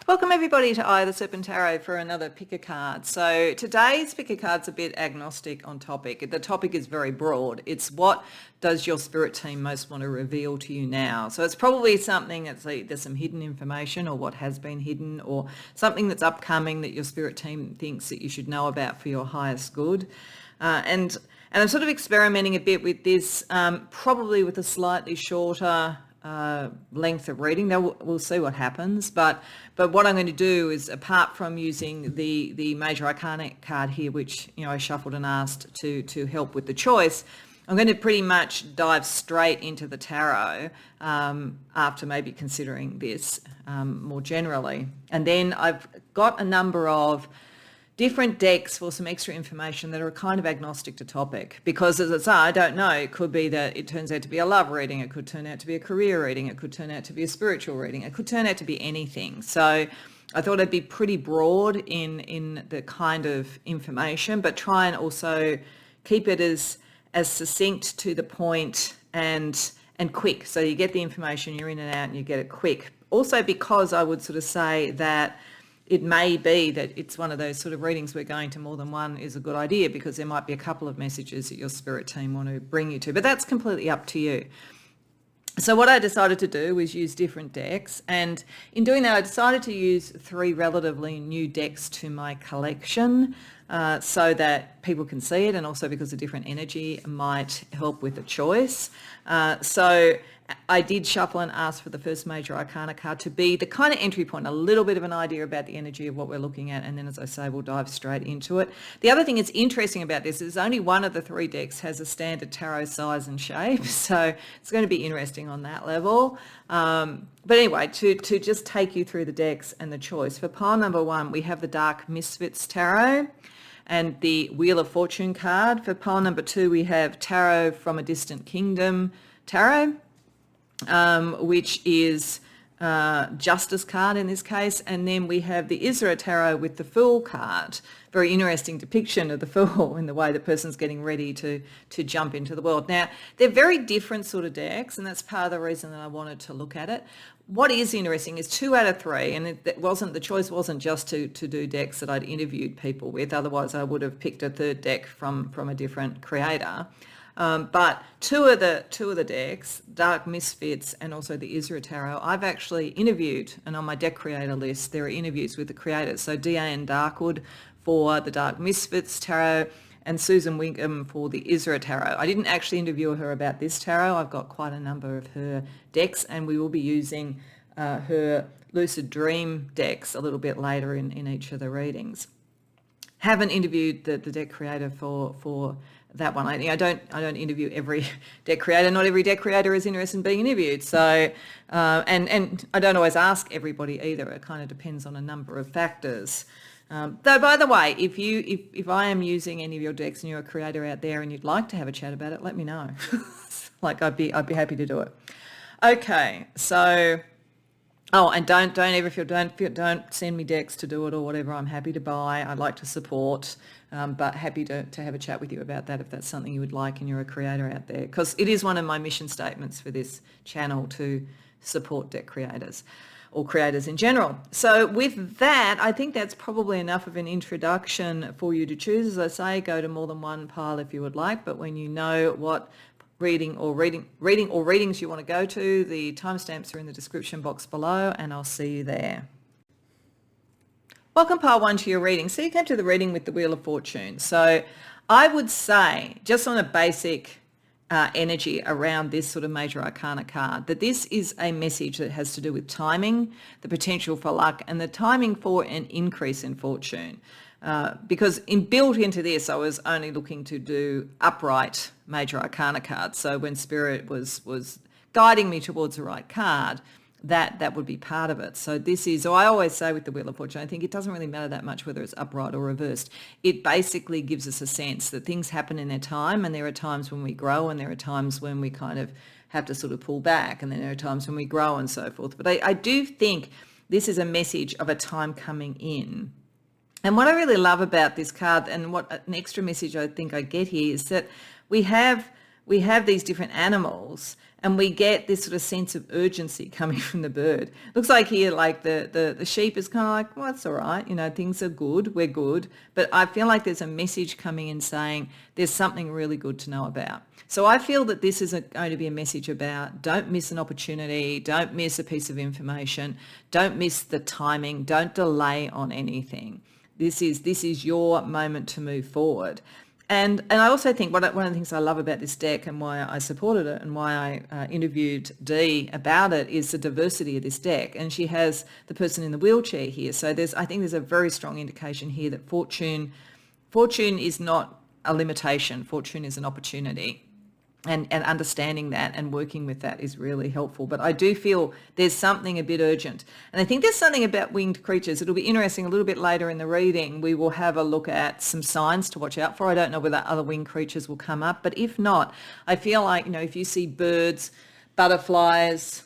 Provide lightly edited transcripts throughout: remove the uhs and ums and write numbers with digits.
Welcome everybody to the Serpent Tarot for another pick a card. So today's pick a card's a bit agnostic on topic. The topic is very broad. It's what does your spirit team most want to reveal to you now? So it's probably something that's there's some hidden information or what has been hidden or something that's upcoming that your spirit team thinks that you should know about for your highest good. And I'm sort of experimenting a bit with this, probably with a slightly shorter length of reading. Now we'll see what happens, but what I'm going to do is, apart from using the major arcana card here, which I shuffled and asked to help with the choice, I'm going to pretty much dive straight into the tarot after maybe considering this more generally. And then I've got a number of different decks for some extra information that are kind of agnostic to topic, because as I say, I don't know, it could be that it turns out to be a love reading, it could turn out to be a career reading, it could turn out to be a spiritual reading, it could turn out to be anything. So I thought I'd be pretty broad in the kind of information, but try and also keep it as succinct, to the point, and quick. So you get the information, you're in and out, and you get it quick. Also, because I would sort of say that it may be that it's one of those sort of readings where going to more than one is a good idea, because there might be a couple of messages that your spirit team want to bring you to, but that's completely up to you. So what I decided to do was use different decks, and in doing that I decided to use 3 relatively new decks to my collection, so that people can see it, and also because a different energy might help with the choice. So I did shuffle and ask for the first major arcana card to be the kind of entry point, a little bit of an idea about the energy of what we're looking at, and then, as I say, we'll dive straight into it. The other thing that's interesting about this is only one of the 3 decks has a standard tarot size and shape, so it's going to be interesting on that level. But anyway, to just take you through the decks and the choice. For pile number 1, we have the Dark Misfits Tarot and the Wheel of Fortune card. For pile number 2, we have Tarot from a Distant Kingdom Tarot, which is Justice card in this case, and then we have the Isra Tarot with the Fool card. Very interesting depiction of the Fool in the way the person's getting ready to jump into the world. Now, they're very different sort of decks, and that's part of the reason that I wanted to look at it. What is interesting is 2 out of 3, and the choice wasn't just to do decks that I'd interviewed people with, otherwise I would have picked a 3rd deck from a different creator. But two of the decks, Dark Misfits and also the Isra Tarot, I've actually interviewed, and on my deck creator list there are interviews with the creators. So D.A.N. Darkwood for the Dark Misfits Tarot and Susan Wingham for the Isra Tarot. I didn't actually interview her about this tarot. I've got quite a number of her decks, and we will be using her Lucid Dream decks a little bit later in each of the readings. Haven't interviewed the deck creator for that one. I don't interview every deck creator. Not every deck creator is interested in being interviewed. So, and I don't always ask everybody either. It kind of depends on a number of factors. Though, by the way, if I am using any of your decks and you're a creator out there and you'd like to have a chat about it, let me know. Like I'd be happy to do it. Okay, so. Oh, and don't send me decks to do it or whatever. I'm happy to buy. I'd like to support, but happy to have a chat with you about that if that's something you would like and you're a creator out there, because it is one of my mission statements for this channel to support deck creators or creators in general. So with that, I think that's probably enough of an introduction for you to choose. As I say, go to more than one pile if you would like, but when you know what readings you want to go to, the timestamps are in the description box below, and I'll see you there. Welcome pile 1 to your reading. So you came to the reading with the Wheel of Fortune. So I would say, just on a basic energy around this sort of major arcana card, that this is a message that has to do with timing, the potential for luck, and the timing for an increase in fortune. Because built into this, I was only looking to do upright major arcana cards. So when Spirit was guiding me towards the right card, that would be part of it. So I always say with the Wheel of Fortune, I think it doesn't really matter that much whether it's upright or reversed. It basically gives us a sense that things happen in their time, and there are times when we grow, and there are times when we kind of have to sort of pull back, and then there are times when we grow and so forth. But I do think this is a message of a time coming in. And what I really love about this card, and what an extra message I think I get here, is that we have we have these different animals and we get this sort of sense of urgency coming from the bird. Looks like here, like the sheep is kind of like, well, it's all right, things are good, we're good. But I feel like there's a message coming in saying there's something really good to know about. So I feel that this is going to be a message about don't miss an opportunity, don't miss a piece of information, don't miss the timing, don't delay on anything. This is your moment to move forward. And I also think one of the things I love about this deck and why I supported it and why I interviewed Dee about it is the diversity of this deck. And she has the person in the wheelchair here. So I think there's a very strong indication here that fortune is not a limitation. Fortune is an opportunity. And understanding that and working with that is really helpful. But I do feel there's something a bit urgent. And I think there's something about winged creatures. It'll be interesting a little bit later in the reading. We will have a look at some signs to watch out for. I don't know whether other winged creatures will come up. But if not, I feel like, if you see birds, butterflies,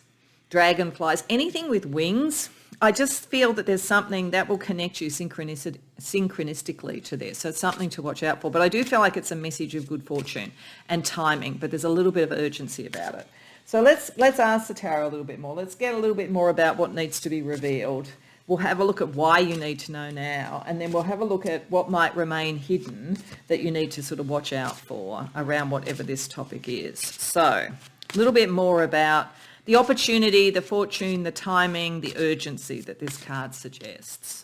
dragonflies, anything with wings, I just feel that there's something that will connect you synchronistically to this. So it's something to watch out for. But I do feel like it's a message of good fortune and timing, but there's a little bit of urgency about it. So let's ask the tarot a little bit more. Let's get a little bit more about what needs to be revealed. We'll have a look at why you need to know now, and then we'll have a look at what might remain hidden that you need to sort of watch out for around whatever this topic is. So a little bit more about the opportunity, the fortune, the timing, the urgency that this card suggests.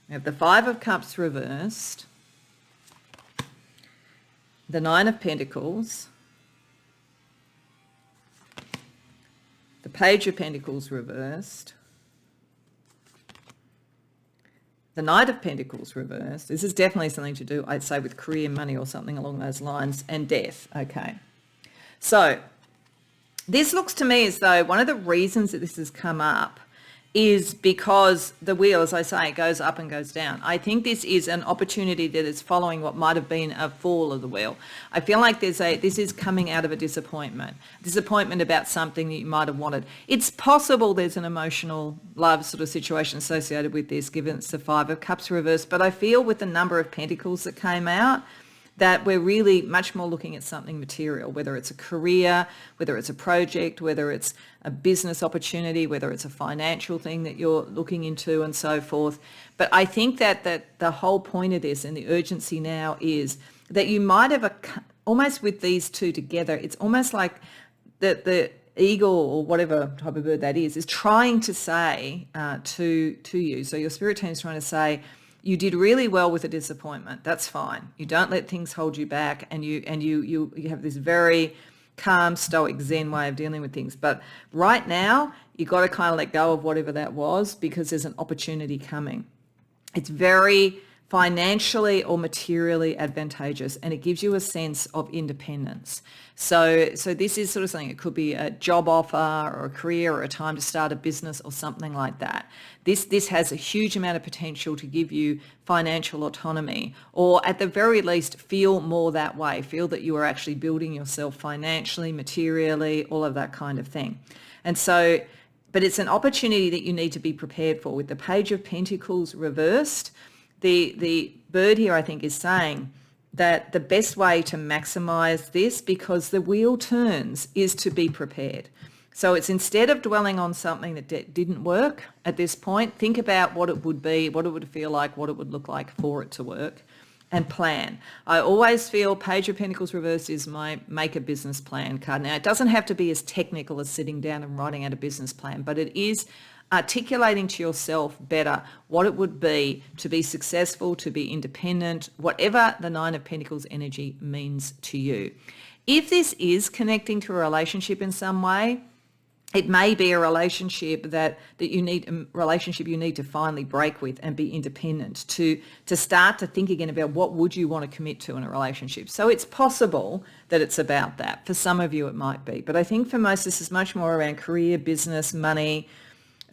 We have the Five of Cups reversed, the Nine of Pentacles, the Page of Pentacles reversed, the Knight of Pentacles reversed. This is definitely something to do, I'd say, with career, money or something along those lines, and death. Okay. So this looks to me as though one of the reasons that this has come up is because the wheel, as I say, goes up and goes down. I think this is an opportunity that is following what might have been a fall of the wheel. I feel like this is coming out of a disappointment about something that you might have wanted. It's possible there's an emotional love sort of situation associated with this, given it's the Five of Cups reversed, but I feel with the number of pentacles that came out, that we're really much more looking at something material, whether it's a career, whether it's a project, whether it's a business opportunity, whether it's a financial thing that you're looking into and so forth. But I think that the whole point of this and the urgency now is that you might have almost with these two together, it's almost like the eagle or whatever type of bird that is trying to say to you. So your spirit team is trying to say, you did really well with a disappointment. That's fine. You don't let things hold you back, and you have this very calm, stoic, zen way of dealing with things. But right now, you've got to kind of let go of whatever that was because there's an opportunity coming. It's very financially or materially advantageous, and it gives you a sense of independence. So this is sort of something, it could be a job offer or a career or a time to start a business or something like that. This has a huge amount of potential to give you financial autonomy, or at the very least feel more that way, feel that you are actually building yourself financially, materially, all of that kind of thing. And so, but it's an opportunity that you need to be prepared for. With the Page of Pentacles reversed, the bird here, I think, is saying that the best way to maximize this, because the wheel turns, is to be prepared. So it's, instead of dwelling on something that didn't work at this point, think about what it would be, what it would feel like, what it would look like for it to work, and plan. I always feel Page of Pentacles reversed is my make a business plan card. Now, it doesn't have to be as technical as sitting down and writing out a business plan, but it is articulating to yourself better what it would be to be successful, to be independent, whatever the Nine of Pentacles energy means to you. If this is connecting to a relationship in some way, it may be a relationship that you need to finally break with and be independent, to start to think again about what would you want to commit to in a relationship. So it's possible that it's about that. For some of you it might be, but I think for most this is much more around career, business, money,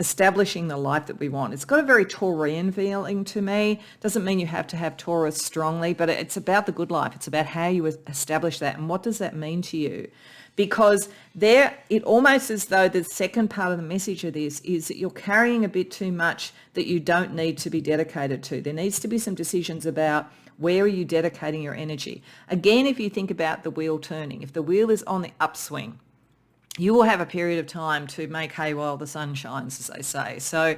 establishing the life that we want. It's got a very Taurian feeling to me. Doesn't mean you have to have Taurus strongly, but it's about the good life. It's about how you establish that and what does that mean to you. because there, it almost as though the second part of the message of this is that you're carrying a bit too much that you don't need to be dedicated to. There needs to be some decisions about where are you dedicating your energy. Again, if you think about the wheel turning, if the wheel is on the upswing, you will have a period of time to make hay while the sun shines, as they say. So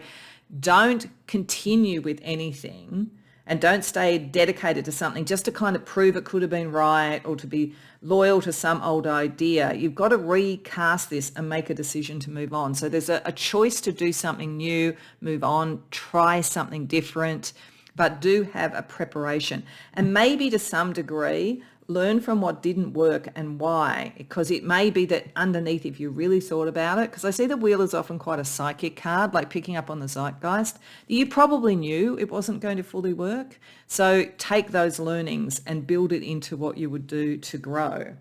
don't continue with anything and don't stay dedicated to something just to kind of prove it could have been right or to be loyal to some old idea. You've got to recast this and make a decision to move on. So there's a choice to do something new, move on, try something different, but do have a preparation. And maybe to some degree, learn from what didn't work and why, because it may be that underneath, if you really thought about it, because I see the wheel is often quite a psychic card, like picking up on the zeitgeist. You probably knew it wasn't going to fully work. So take those learnings and build it into what you would do to grow.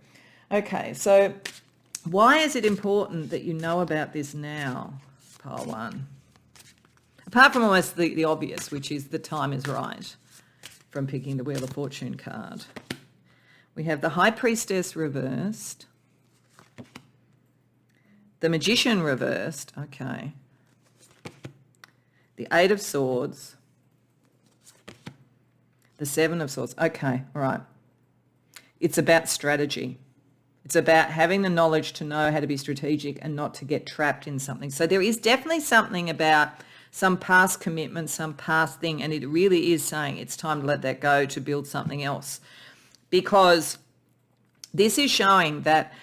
Okay, so why is it important that you know about this now, pile one? Apart from almost the obvious, which is the time is right, from picking the Wheel of Fortune card. We have the High Priestess reversed, the Magician reversed, okay, the Eight of Swords, the Seven of Swords, okay, all right. It's about strategy. It's about having the knowledge to know how to be strategic and not to get trapped in something. So there is definitely something about some past commitment, some past thing, and it really is saying it's time to let that go to build something else. Because this is showing that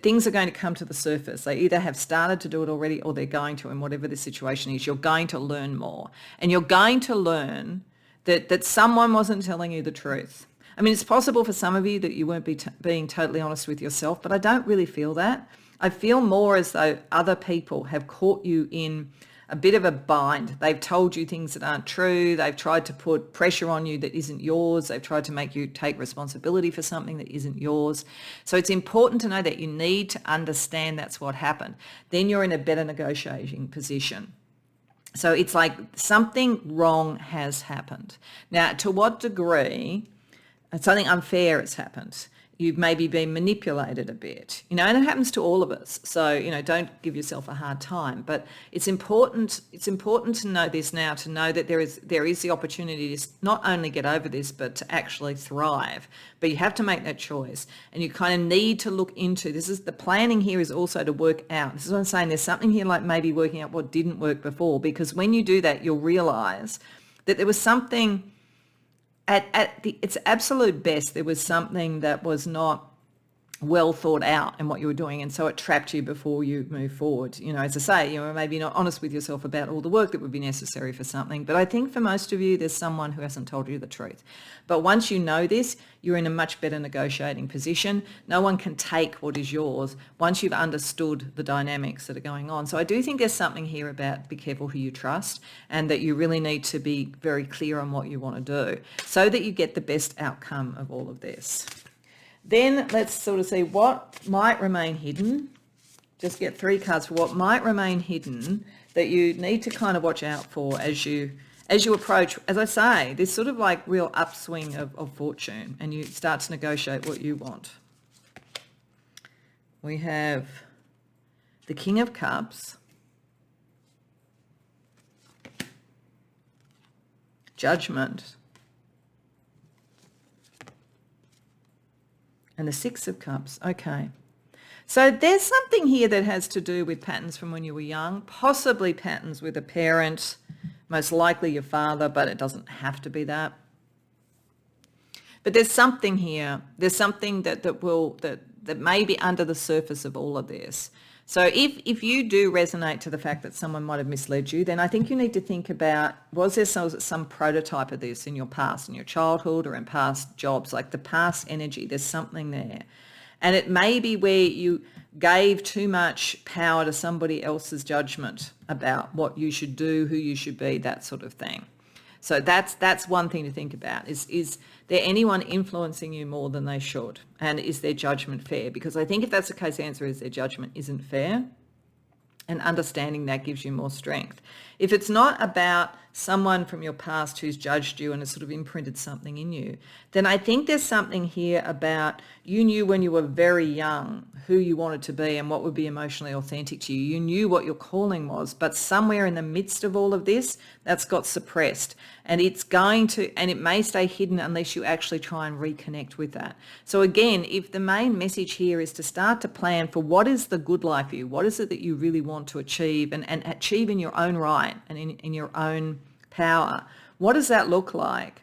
things are going to come to the surface. They either have started to do it already or they're going to, and whatever the situation is, you're going to learn more. And you're going to learn that someone wasn't telling you the truth. I mean, it's possible for some of you that you weren't being totally honest with yourself, but I don't really feel that. I feel more as though other people have caught you in a bit of a bind. They've told you things that aren't true. They've tried to put pressure on you that isn't yours. They've tried to make you take responsibility for something that isn't yours. So it's important to know that you need to understand that's what happened. Then you're in a better negotiating position. So it's like something wrong has happened. Now, to what degree something unfair has happened? You've maybe been manipulated a bit, and it happens to all of us. So, don't give yourself a hard time, but it's important to know this now, to know that there is the opportunity to not only get over this, but to actually thrive. But you have to make that choice, and you kind of need to look into, this is the planning here is also to work out. This is what I'm saying. There's something here like maybe working out what didn't work before, because when you do that, you'll realize that there was something at its absolute best, there was something that was not well thought out in what you were doing, and so it trapped you before you move forward. As I say, maybe not honest with yourself about all the work that would be necessary for something. But I think for most of you, there's someone who hasn't told you the truth. But once you know this, you're in a much better negotiating position. No one can take what is yours once you've understood the dynamics that are going on. So I do think there's something here about be careful who you trust, and that you really need to be very clear on what you want to do so that you get the best outcome of all of this. Then let's sort of see what might remain hidden. Just get 3 cards for what might remain hidden that you need to kind of watch out for as you approach, as I say, this sort of like real upswing of fortune, and you start to negotiate what you want. We have the King of Cups, Judgment, and the Six of Cups. Okay. So there's something here that has to do with patterns from when you were young, possibly patterns with a parent, most likely your father, but it doesn't have to be that. But there's something here. There's something that may be under the surface of all of this. So if you do resonate to the fact that someone might have misled you, then I think you need to think about, was there some prototype of this in your past, in your childhood or in past jobs, like the past energy, there's something there. And it may be where you gave too much power to somebody else's judgment about what you should do, who you should be, that sort of thing. So that's one thing to think about. Is there anyone influencing you more than they should? And is their judgment fair? Because I think if that's the case, the answer is their judgment isn't fair. And understanding that gives you more strength. If it's not about someone from your past who's judged you and has sort of imprinted something in you, then I think there's something here about you knew when you were very young who you wanted to be and what would be emotionally authentic to you. You knew what your calling was, but somewhere in the midst of all of this, that's got suppressed, and it's going to, and it may stay hidden unless you actually try and reconnect with that. So again, if the main message here is to start to plan for what is the good life for you, what is it that you really want to achieve and achieve in your own right and in your own power, what does that look like?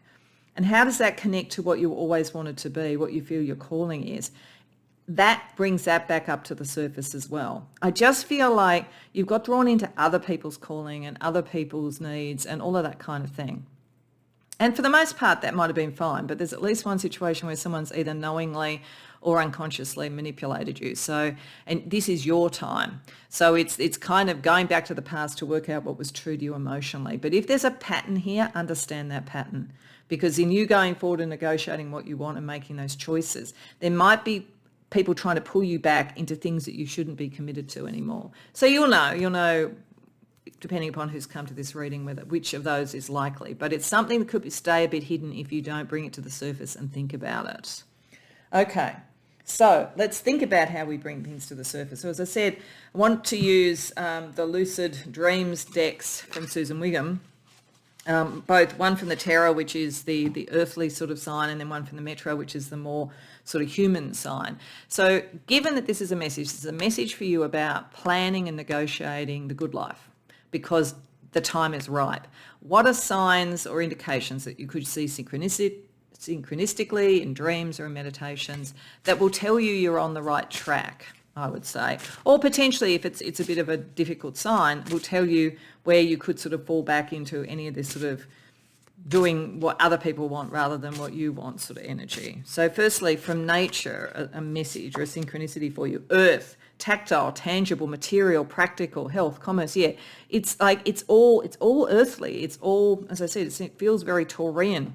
And how does that connect to what you always wanted to be, what you feel your calling is? That brings that back up to the surface as well. I just feel like you've got drawn into other people's calling and other people's needs and all of that kind of thing. And for the most part, that might have been fine, but there's at least one situation where someone's either knowingly or unconsciously manipulated you. So, and this is your time. So it's kind of going back to the past to work out what was true to you emotionally. But if there's a pattern here, understand that pattern. Because in you going forward and negotiating what you want and making those choices, there might be people trying to pull you back into things that you shouldn't be committed to anymore. So you'll know, depending upon who's come to this reading, which of those is likely. But it's something that could stay a bit hidden if you don't bring it to the surface and think about it. Okay, so let's think about how we bring things to the surface. So as I said, I want to use the Lucid Dreams decks from Susan Wiggum. Both one from the Tarot, which is the earthly sort of sign, and then one from the Metro, which is the more sort of human sign. So given that this is a message for you about planning and negotiating the good life because the time is ripe. What are signs or indications that you could see synchronistically in dreams or in meditations that will tell you you're on the right track, I would say? Or potentially, if it's a bit of a difficult sign, will tell you where you could sort of fall back into any of this sort of doing what other people want rather than what you want sort of energy. So firstly, from nature, a message or a synchronicity for you. Earth, tactile, tangible, material, practical, health, commerce. Yeah, it's like it's all earthly. It's all, as I said, it feels very Taurian.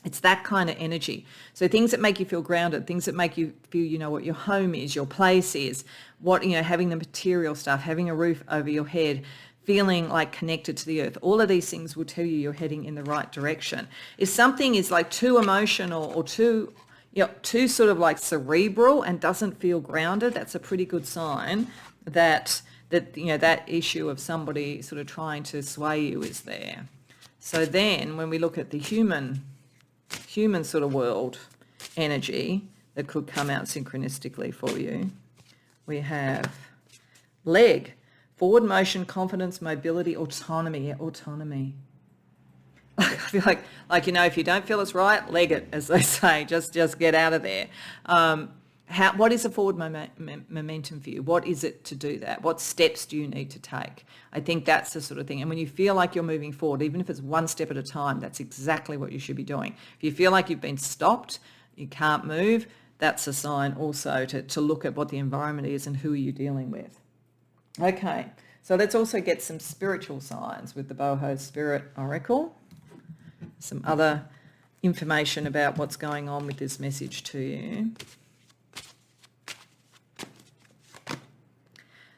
It's that kind of energy. So things that make you feel grounded, things that make you feel you know what your home is, your place is, what, having the material stuff, having a roof over your head, feeling like connected to the earth. All of these things will tell you you're heading in the right direction. If something is like too emotional or too sort of like cerebral and doesn't feel grounded, that's a pretty good sign that that issue of somebody sort of trying to sway you is there. So then when we look at the human sort of world energy that could come out synchronistically for you, we have leg, forward motion, confidence, mobility, autonomy. Yeah, autonomy. I feel like if you don't feel it's right, leg it, as they say. Just get out of there. What is a forward momentum for you? What is it to do that? What steps do you need to take? I think that's the sort of thing. And when you feel like you're moving forward, even if it's one step at a time, that's exactly what you should be doing. If you feel like you've been stopped, you can't move, that's a sign also to look at what the environment is and who are you dealing with. Okay, so let's also get some spiritual signs with the Boho Spirit Oracle. Some other information about what's going on with this message to you.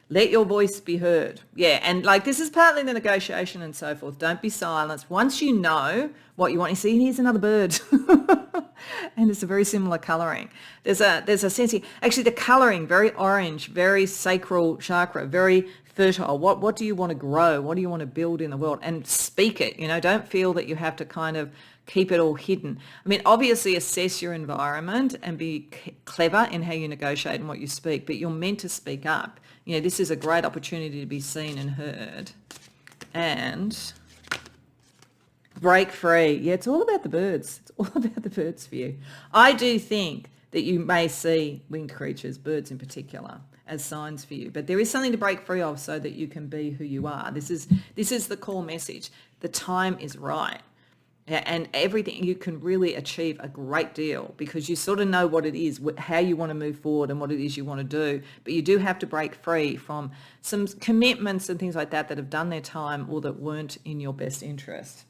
Let your voice be heard. Yeah, and like this is partly the negotiation and so forth. Don't be silenced. Once you know what you want, you see, here's another bird. And it's a very similar colouring. There's a sense here. Actually, the colouring, very orange, very sacral chakra, very fertile. What do you want to grow? What do you want to build in the world? And speak it. Don't feel that you have to kind of keep it all hidden. I mean, obviously assess your environment and be clever in how you negotiate and what you speak, but you're meant to speak up. This is a great opportunity to be seen and heard. And break free. Yeah, it's all about the birds. It's all about the birds for you. I do think that you may see winged creatures, birds in particular, as signs for you. But there is something to break free of so that you can be who you are. This is the core message. The time is right. And everything, you can really achieve a great deal because you sort of know what it is, how you want to move forward and what it is you want to do. But you do have to break free from some commitments and things like that have done their time or that weren't in your best interest.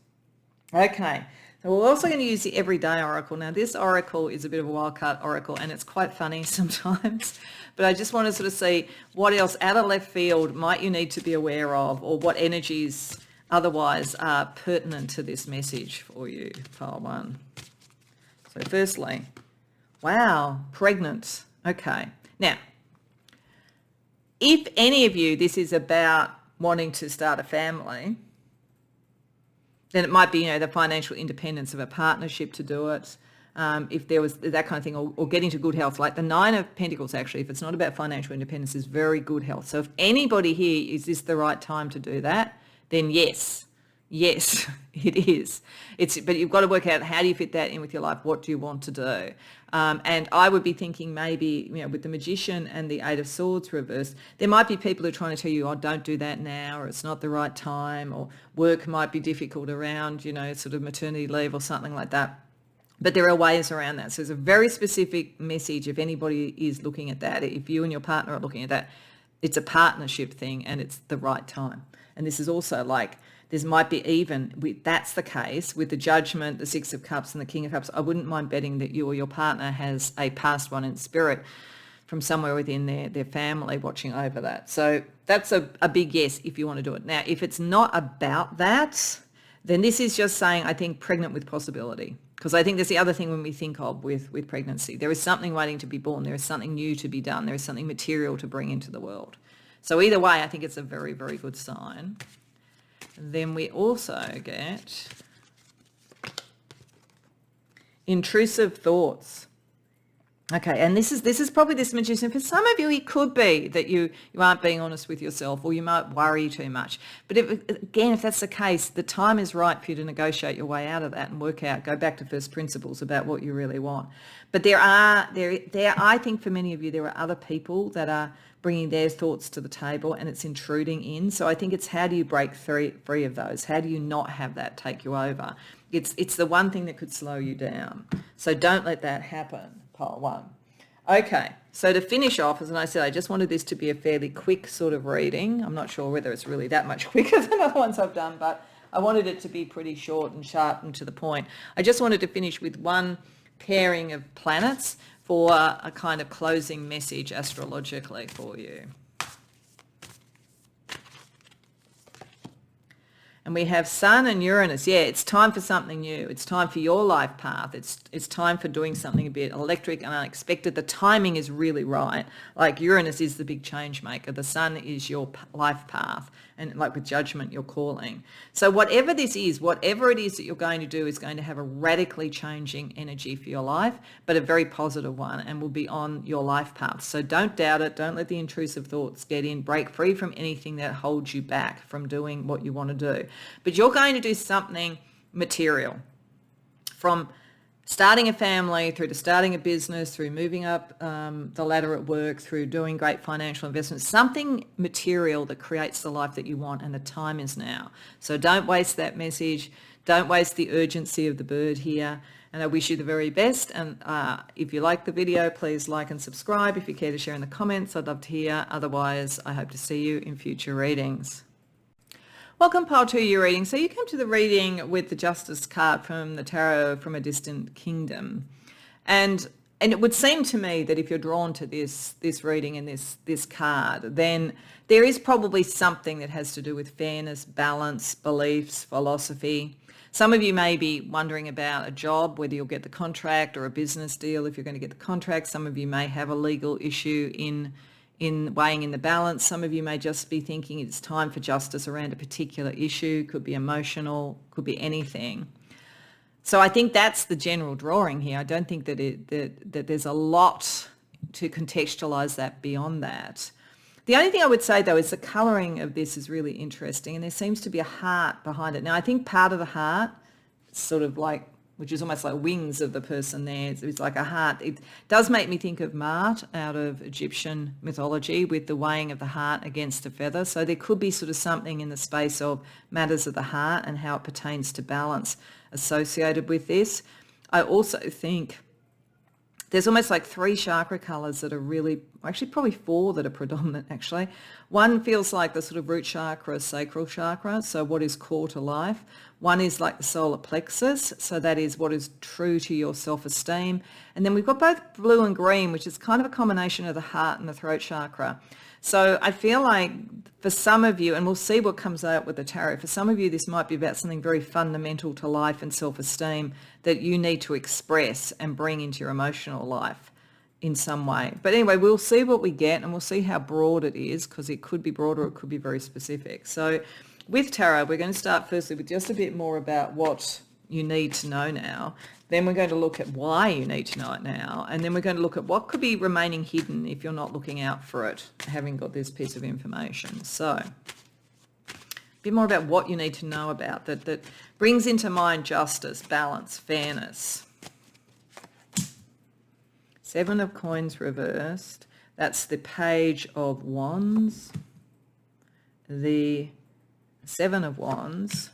Okay, so we're also going to use the Everyday Oracle. Now, this oracle is a bit of a wildcard oracle and it's quite funny sometimes. But I just want to sort of see what else out of left field might you need to be aware of or what energies otherwise are pertinent to this message for you, pile 1. So firstly, wow, pregnant. Okay. Now, if any of you, this is about wanting to start a family, then it might be, the financial independence of a partnership to do it. If there was that kind of thing, or getting to good health, like the 9 of Pentacles, actually, if it's not about financial independence, is very good health. So if anybody here, is this the right time to do that? Then yes, it is. But you've got to work out, how do you fit that in with your life? What do you want to do? And I would be thinking maybe, with the Magician and the 8 of Swords reversed, there might be people who are trying to tell you, oh, don't do that now, or it's not the right time, or work might be difficult around, sort of maternity leave or something like that. But there are ways around that. So there's a very specific message if anybody is looking at that. If you and your partner are looking at that, it's a partnership thing and it's the right time. And this is also like, this might be even, that's the case, with the Judgment, the 6 of Cups and the King of Cups, I wouldn't mind betting that you or your partner has a past one in spirit from somewhere within their family watching over that. So that's a big yes if you want to do it. Now, if it's not about that, then this is just saying, I think, pregnant with possibility. Because I think there's the other thing when we think of with pregnancy. There is something waiting to be born. There is something new to be done. There is something material to bring into the world. So either way, I think it's a very, very good sign. Then we also get intrusive thoughts. Okay, and this is probably this Magician. For some of you, it could be that you aren't being honest with yourself, or you might worry too much. But if that's the case, the time is right for you to negotiate your way out of that and go back to first principles about what you really want. But I think for many of you, there are other people that are bringing their thoughts to the table and it's intruding in. So I think it's, how do you break free of those? How do you not have that take you over? It's the one thing that could slow you down. So don't let that happen. Pile 1. Okay, so to finish off, as I said, I just wanted this to be a fairly quick sort of reading. I'm not sure whether it's really that much quicker than other ones I've done, but I wanted it to be pretty short and sharp and to the point. I just wanted to finish with one pairing of planets for a kind of closing message astrologically for you. And we have Sun and Uranus. Yeah, it's time for something new. It's time for your life path. It's time for doing something a bit electric and unexpected. The timing is really right. Like Uranus is the big change maker. The Sun is your life path. And like with Judgment, your calling. So whatever this is, whatever it is that you're going to do is going to have a radically changing energy for your life, but a very positive one, and will be on your life path. So don't doubt it. Don't let the intrusive thoughts get in. Break free from anything that holds you back from doing what you want to do. But you're going to do something material, from starting a family through to starting a business, through moving up the ladder at work, through doing great financial investments, something material that creates the life that you want, and the time is now. So don't waste that message. Don't waste the urgency of the bird here. And I wish you the very best. And if you like the video, please like and subscribe. If you care to share in the comments, I'd love to hear. Otherwise, I hope to see you in future readings. Welcome, pile 2, your reading. So you came to the reading with the Justice card from the Tarot from a Distant Kingdom. And it would seem to me that if you're drawn to this reading and this card, then there is probably something that has to do with fairness, balance, beliefs, philosophy. Some of you may be wondering about a job, whether you'll get the contract, or a business deal if you're going to get the contract. Some of you may have a legal issue in weighing in the balance. Some of you may just be thinking it's time for justice around a particular issue. Could be emotional, could be anything. So I think that's the general drawing here. I don't think that there's a lot to contextualize that beyond that. The only thing I would say, though, is the colouring of this is really interesting, and there seems to be a heart behind it. Now, I think part of the heart, sort of like, which is almost like wings of the person there. It's like a heart. It does make me think of Mart out of Egyptian mythology, with the weighing of the heart against a feather. So there could be sort of something in the space of matters of the heart and how it pertains to balance associated with this. I also think there's almost like 3 chakra colours that are really, actually probably 4 that are predominant actually. One feels like the sort of root chakra, sacral chakra, so what is core to life. One is like the solar plexus, so that is what is true to your self-esteem. And then we've got both blue and green, which is kind of a combination of the heart and the throat chakra. So I feel like for some of you, and we'll see what comes out with the tarot, for some of you this might be about something very fundamental to life and self-esteem that you need to express and bring into your emotional life in some way. But anyway, we'll see what we get, and we'll see how broad it is, because it could be broad or it could be very specific. So with tarot, we're going to start firstly with just a bit more about what you need to know now. Then we're going to look at why you need to know it now. And then we're going to look at what could be remaining hidden if you're not looking out for it, having got this piece of information. So a bit more about what you need to know about that brings into mind justice, balance, fairness. Seven of Coins reversed. That's the Page of Wands, the Seven of Wands,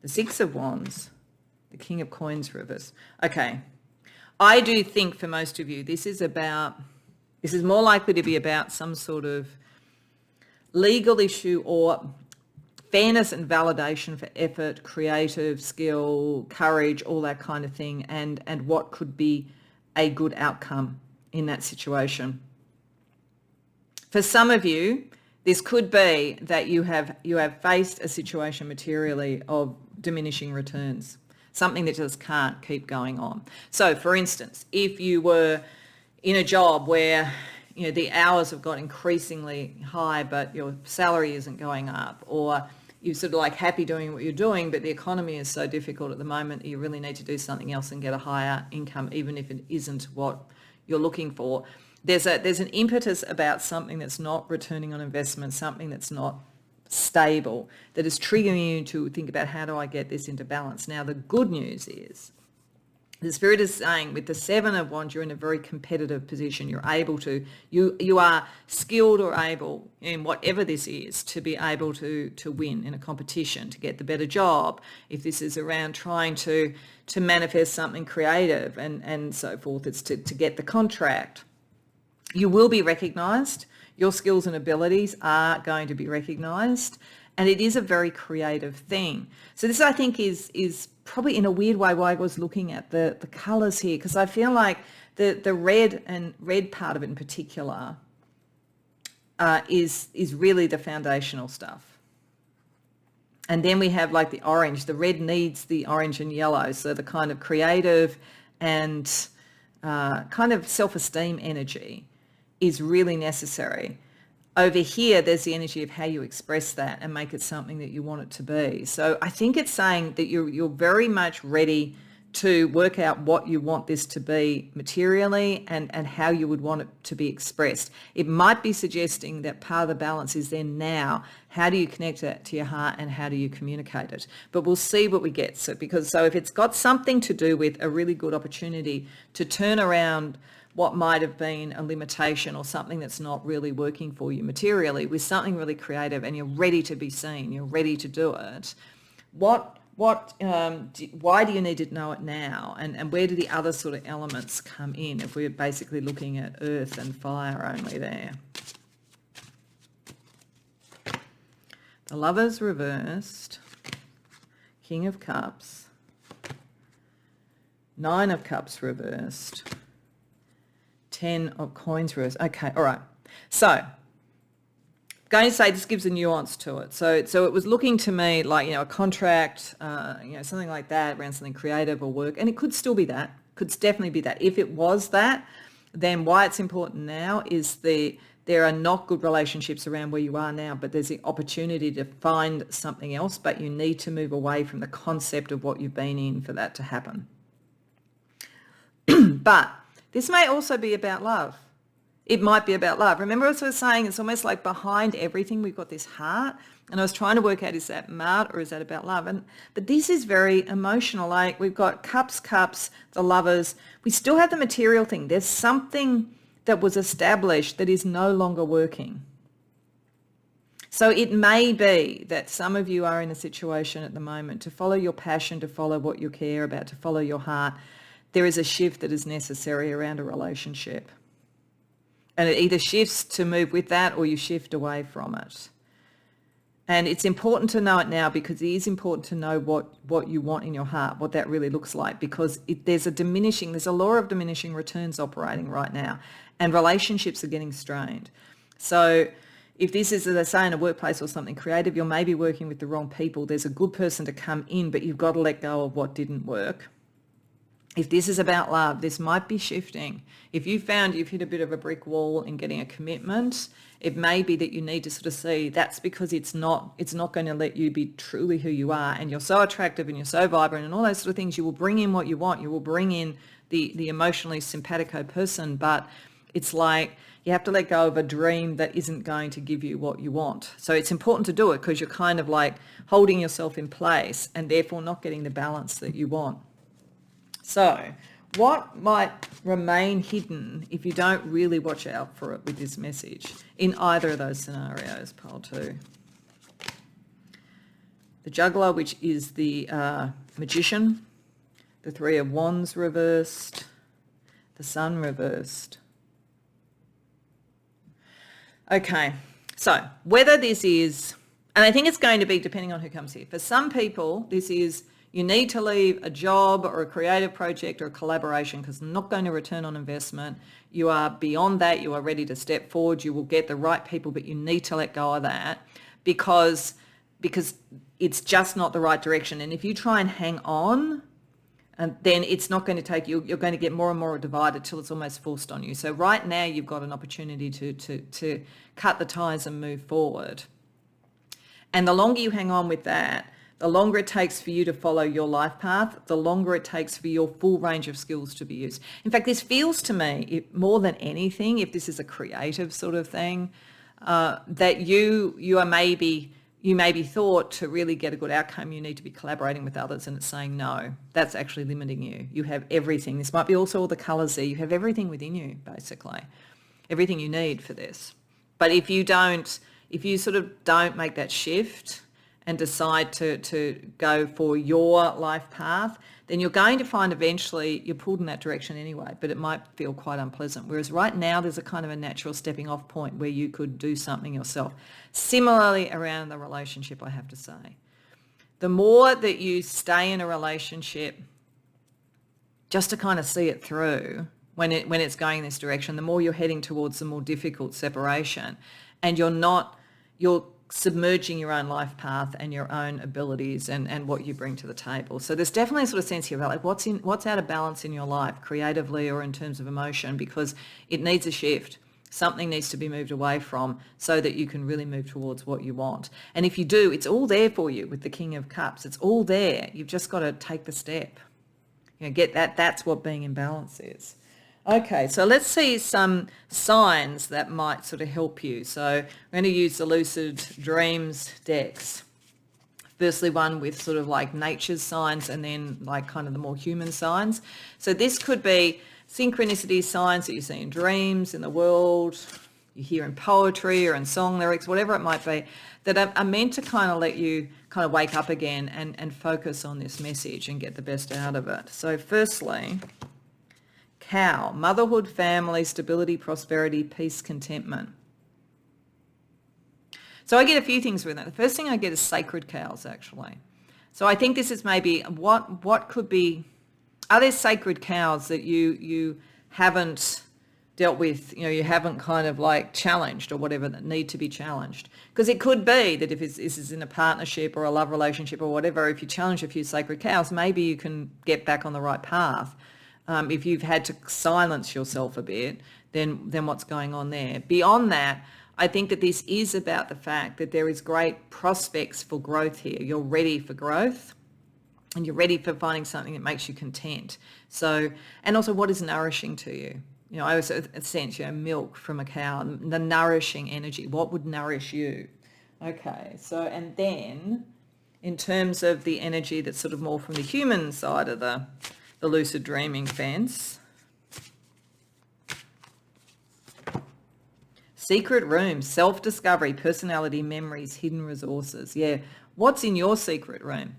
the Six of Wands, the King of Coins reversed. Okay. I do think for most of you, this is more likely to be about some sort of legal issue or fairness and validation for effort, creative skill, courage, all that kind of thing, and what could be a good outcome in that situation. For some of you, this could be that you have faced a situation materially of diminishing returns, something that just can't keep going on. So, for instance, if you were in a job where the hours have got increasingly high, but your salary isn't going up, or you're sort of like happy doing what you're doing, but the economy is so difficult at the moment that you really need to do something else and get a higher income, even if it isn't what you're looking for. There's an impetus about something that's not returning on investment, something that's not stable, that is triggering you to think about, how do I get this into balance? Now, the good news is the Spirit is saying with the Seven of Wands, you're in a very competitive position. You're able to, you are skilled or able in whatever this is to be able to win in a competition, to get the better job. If this is around trying to manifest something creative and so forth, it's to get the contract. You will be recognised. Your skills and abilities are going to be recognised. And it is a very creative thing. So this, I think, is probably in a weird way why I was looking at the colours here, because I feel like the red part of it in particular is really the foundational stuff. And then we have like the orange. The red needs the orange and yellow. So the kind of creative and kind of self-esteem energy is really necessary. Over here, there's the energy of how you express that and make it something that you want it to be. So I think it's saying that you're very much ready to work out what you want this to be materially and how you would want it to be expressed. It might be suggesting that part of the balance is then now, how do you connect it to your heart and how do you communicate it? But we'll see what we get. So if it's got something to do with a really good opportunity to turn around what might have been a limitation or something that's not really working for you materially with something really creative, and you're ready to be seen, you're ready to do it, why do you need to know it now, and where do the other sort of elements come in if we're basically looking at earth and fire only there? The Lovers reversed, King of Cups, Nine of Cups reversed, 10 of Coins reversed. Okay, all right. So I'm going to say this gives a nuance to it. So it was looking to me like, a contract, something like that, around something creative or work. And it could still be that, could definitely be that. If it was that, then why it's important now is there are not good relationships around where you are now, but there's the opportunity to find something else, but you need to move away from the concept of what you've been in for that to happen. But this may also be about love. It might be about love. Remember what I was saying? It's almost like behind everything we've got this heart. And I was trying to work out, is that mart or is that about love? But this is very emotional. Like we've got cups, the lovers. We still have the material thing. There's something that was established that is no longer working. So it may be that some of you are in a situation at the moment to follow your passion, to follow what you care about, to follow your heart. There is a shift that is necessary around a relationship. And it either shifts to move with that or you shift away from it. And it's important to know it now, because it is important to know what you want in your heart, what that really looks like, because there's a law of diminishing returns operating right now, and relationships are getting strained. So if this is, let's say, in a workplace or something creative, you're maybe working with the wrong people. There's a good person to come in, but you've got to let go of what didn't work. If this is about love, this might be shifting. If you found you've hit a bit of a brick wall in getting a commitment, it may be that you need to sort of see that's because it's not going to let you be truly who you are, and you're so attractive and you're so vibrant and all those sort of things. You will bring in what you want. You will bring in the emotionally simpatico person, but it's like you have to let go of a dream that isn't going to give you what you want. So it's important to do it because you're kind of like holding yourself in place and therefore not getting the balance that you want. So what might remain hidden if you don't really watch out for it with this message in either of those scenarios, pile 2? The Juggler, which is the Magician, the Three of Wands reversed, the Sun reversed. Okay, so whether this is, and I think it's going to be depending on who comes here. For some people, this is you need to leave a job or a creative project or a collaboration because it's not going to return on investment. You are beyond that. You are ready to step forward. You will get the right people, but you need to let go of that because it's just not the right direction. And if you try and hang on, and then it's not going to take you, you're going to get more and more divided till it's almost forced on you. So right now you've got an opportunity to cut the ties and move forward. And the longer you hang on with that, the longer it takes for you to follow your life path, the longer it takes for your full range of skills to be used. In fact, this feels to me, more than anything, if this is a creative sort of thing, that you may be thought to really get a good outcome, you need to be collaborating with others, and it's saying no, that's actually limiting you. You have everything. This might be also all the colours there. You have everything within you, basically, everything you need for this. But if you sort of don't make that shift and decide to go for your life path, then you're going to find eventually you're pulled in that direction anyway, but it might feel quite unpleasant. Whereas right now there's a kind of a natural stepping off point where you could do something yourself. Similarly around the relationship, I have to say. The more that you stay in a relationship just to kind of see it through when it's going in this direction, the more you're heading towards the more difficult separation, and you're submerging your own life path and your own abilities and what you bring to the table. So there's definitely a sort of sense here about like what's out of balance in your life, creatively or in terms of emotion, because it needs a shift. Something needs to be moved away from so that you can really move towards what you want. And if you do, it's all there for you with the King of Cups. It's all there. You've just got to take the step. Get that. That's what being in balance is. Okay, so let's see some signs that might sort of help you. So I'm going to use the Lucid Dreams decks. Firstly, one with sort of like nature's signs and then like kind of the more human signs. So this could be synchronicity signs that you see in dreams, in the world, you hear in poetry or in song lyrics, whatever it might be, that are meant to kind of let you kind of wake up again and focus on this message and get the best out of it. So firstly, Cow, motherhood, family, stability, prosperity, peace, contentment. So I get a few things with that. The first thing I get is sacred cows, actually. So I think this is maybe what could be, are there sacred cows that you haven't dealt with, you haven't kind of like challenged or whatever, that need to be challenged? Because it could be that if this is in a partnership or a love relationship or whatever, if you challenge a few sacred cows, maybe you can get back on the right path. If you've had to silence yourself a bit, then what's going on there? Beyond that, I think that this is about the fact that there is great prospects for growth here. You're ready for growth and you're ready for finding something that makes you content. So, and also what is nourishing to you? I always sense, milk from a cow, the nourishing energy. What would nourish you? Okay, so, and then in terms of the energy that's sort of more from the human side of the lucid dreaming fence. Secret rooms, self-discovery, personality, memories, hidden resources. Yeah, what's in your secret room?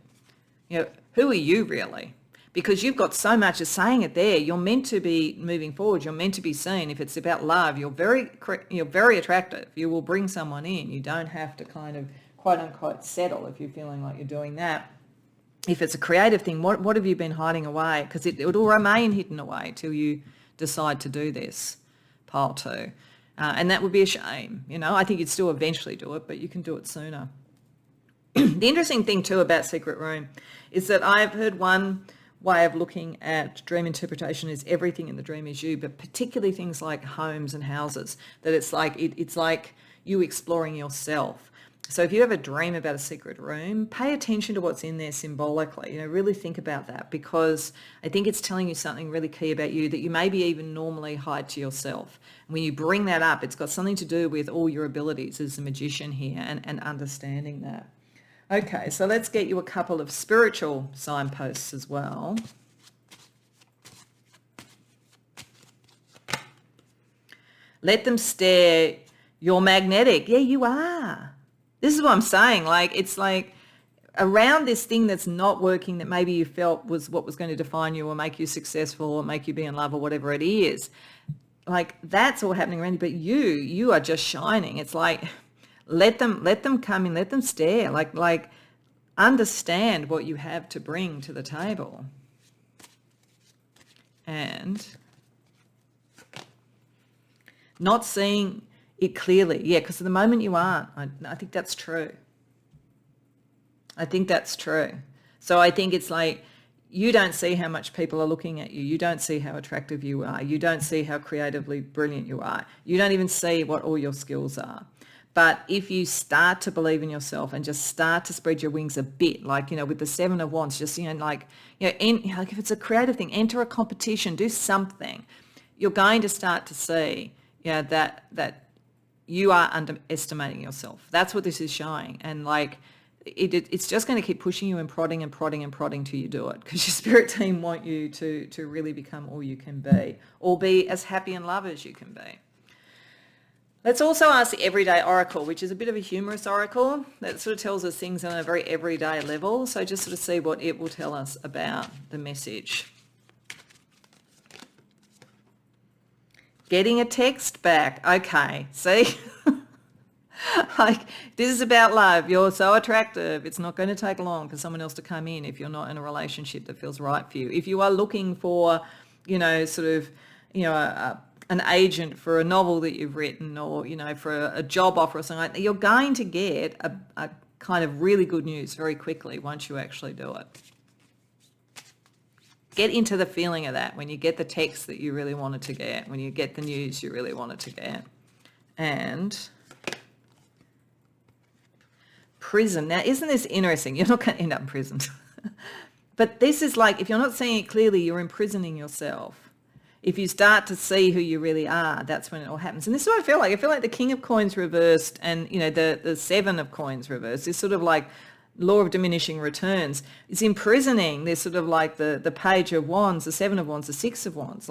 Who are you really? Because you've got so much of saying it there. You're meant to be moving forward. You're meant to be seen. If it's about love, you're very attractive. You will bring someone in. You don't have to kind of quote unquote settle if you're feeling like you're doing that. If it's a creative thing, what have you been hiding away? Because it will remain hidden away till you decide to do this, pile 2. And that would be a shame. I think you'd still eventually do it, but you can do it sooner. The interesting thing too about Secret Room is that I've heard one way of looking at dream interpretation is everything in the dream is you, but particularly things like homes and houses, that it's like you exploring yourself. So if you have a dream about a secret room, pay attention to what's in there symbolically. Really think about that, because I think it's telling you something really key about you that you maybe even normally hide to yourself. And when you bring that up, it's got something to do with all your abilities as a magician here and understanding that. Okay, so let's get you a couple of spiritual signposts as well. Let them stare. You're magnetic. Yeah, you are. This is what I'm saying. It's like around this thing that's not working that maybe you felt was what was going to define you or make you successful or make you be in love or whatever it is. That's all happening around you, but you are just shining. It's like, let them come in, let them stare, like understand what you have to bring to the table. And not seeing it clearly. Yeah, because at the moment you aren't. I think that's true. I think that's true. So I think it's like you don't see how much people are looking at you. You don't see how attractive you are. You don't see how creatively brilliant you are. You don't even see what all your skills are. But if you start to believe in yourself and just start to spread your wings a bit, with the Seven of Wands, just, if it's a creative thing, enter a competition, do something, you're going to start to see, that you are underestimating yourself. That's what this is showing. And it's just going to keep pushing you and prodding and prodding and prodding till you do it, because your spirit team want you to really become all you can be, or be as happy in love as you can be. Let's also ask the Everyday Oracle, which is a bit of a humorous oracle that sort of tells us things on a very everyday level. So just sort of see what it will tell us about the message. Getting a text back. Okay, see? This is about love. You're so attractive. It's not going to take long for someone else to come in if you're not in a relationship that feels right for you. If you are looking for, an agent for a novel that you've written, or, for a job offer or something like that, you're going to get a kind of really good news very quickly once you actually do it. Get into the feeling of that when you get the text that you really wanted to get, when you get the news you really wanted to get. And prison. Now, isn't this interesting? You're not going to end up in prison. But this is like, if you're not seeing it clearly, you're imprisoning yourself. If you start to see who you really are, that's when it all happens. And this is what I feel like. I feel like the King of Coins reversed and, the Seven of Coins reversed is sort of like law of diminishing returns. It's imprisoning. There's sort of like the Page of Wands, the Seven of Wands, the Six of Wands.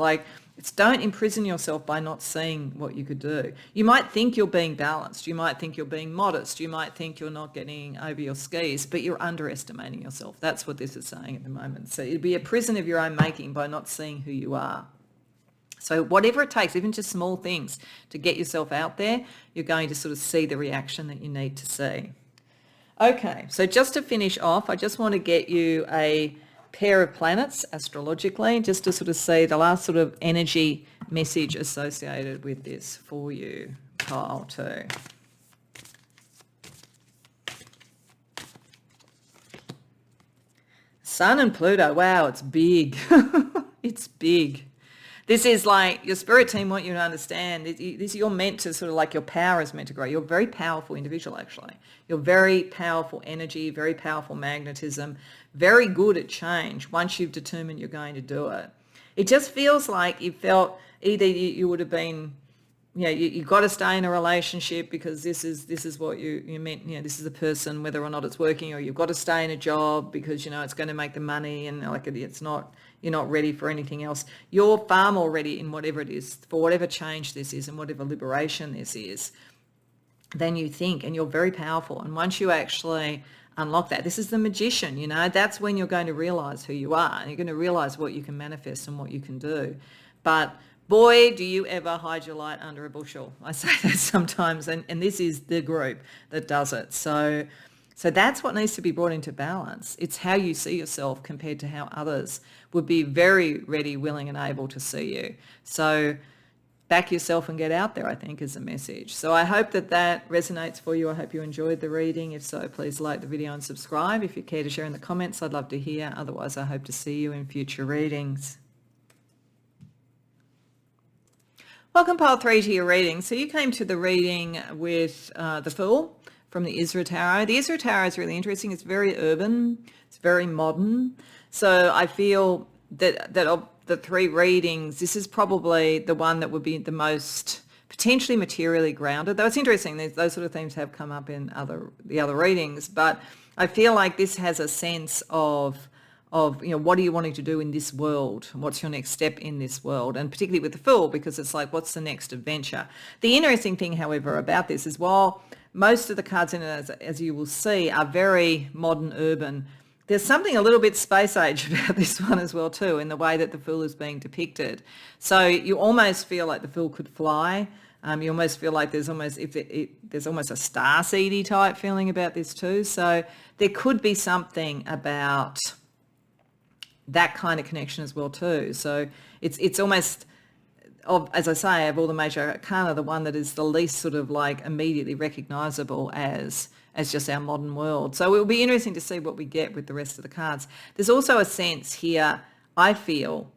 It's don't imprison yourself by not seeing what you could do. You might think you're being balanced. You might think you're being modest. You might think you're not getting over your skis, but you're underestimating yourself. That's what this is saying at the moment. So it'd be a prison of your own making by not seeing who you are. So whatever it takes, even just small things to get yourself out there, you're going to sort of see the reaction that you need to see. Okay, so just to finish off, I just want to get you a pair of planets astrologically, just to sort of see the last sort of energy message associated with this for you, pile 2. Sun and Pluto, wow, it's big. It's big. This is like your spirit team want you to understand. You're meant to sort of like your power is meant to grow. You're a very powerful individual, actually. You're very powerful energy, very powerful magnetism, very good at change once you've determined you're going to do it. It just feels like you felt either you would have been, you got to stay in a relationship because this is what you meant, this is the person, whether or not it's working, or you've got to stay in a job because, it's going to make the money and it's not, you're not ready for anything else. You're far more ready in whatever it is, for whatever change this is and whatever liberation this is, than you think. And you're very powerful. And once you actually unlock that, this is the magician, that's when you're going to realize who you are. And you're going to realize what you can manifest and what you can do. But boy, do you ever hide your light under a bushel. I say that sometimes. And this is the group that does it. So that's what needs to be brought into balance. It's how you see yourself compared to how others would be very ready, willing and able to see you. So back yourself and get out there, I think, is the message. So I hope that that resonates for you. I hope you enjoyed the reading. If so, please like the video and subscribe. If you care to share in the comments, I'd love to hear. Otherwise, I hope to see you in future readings. Welcome, Pile 3, to your reading. So you came to the reading with the Fool from the Isra Tarot. The Isra Tarot is really interesting. It's very urban. It's very modern. So I feel that of the 3 readings, this is probably the one that would be the most potentially materially grounded. Though it's interesting, those sort of themes have come up in the other readings, but I feel like this has a sense of what are you wanting to do in this world? What's your next step in this world? And particularly with the Fool, because it's like, what's the next adventure? The interesting thing, however, about this is while most of the cards in it, as you will see, are very modern, urban, there's something a little bit space age about this one as well too, in the way that the Fool is being depicted. So you almost feel like the Fool could fly. You almost feel like there's almost there's almost a starseedy type feeling about this too. So there could be something about that kind of connection as well too. So it's almost, as I say, of all the major arcana, the one that is the least sort of like immediately recognisable as just our modern world. So it will be interesting to see what we get with the rest of the cards. There's also a sense here, I feel,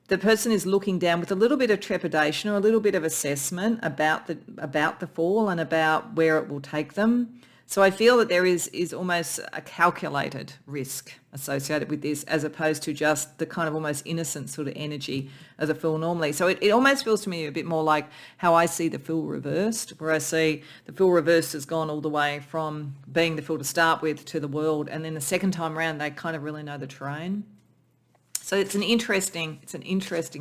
the person is looking down with a little bit of trepidation or a little bit of assessment about the Fall and about where it will take them. So I feel that there is almost a calculated risk associated with this, as opposed to just the kind of almost innocent sort of energy of the Fool normally. So it almost feels to me a bit more like how I see the Fool reversed, where I see the Fool reversed has gone all the way from being the Fool to start with to the world, and then the second time around they kind of really know the terrain. So it's an interesting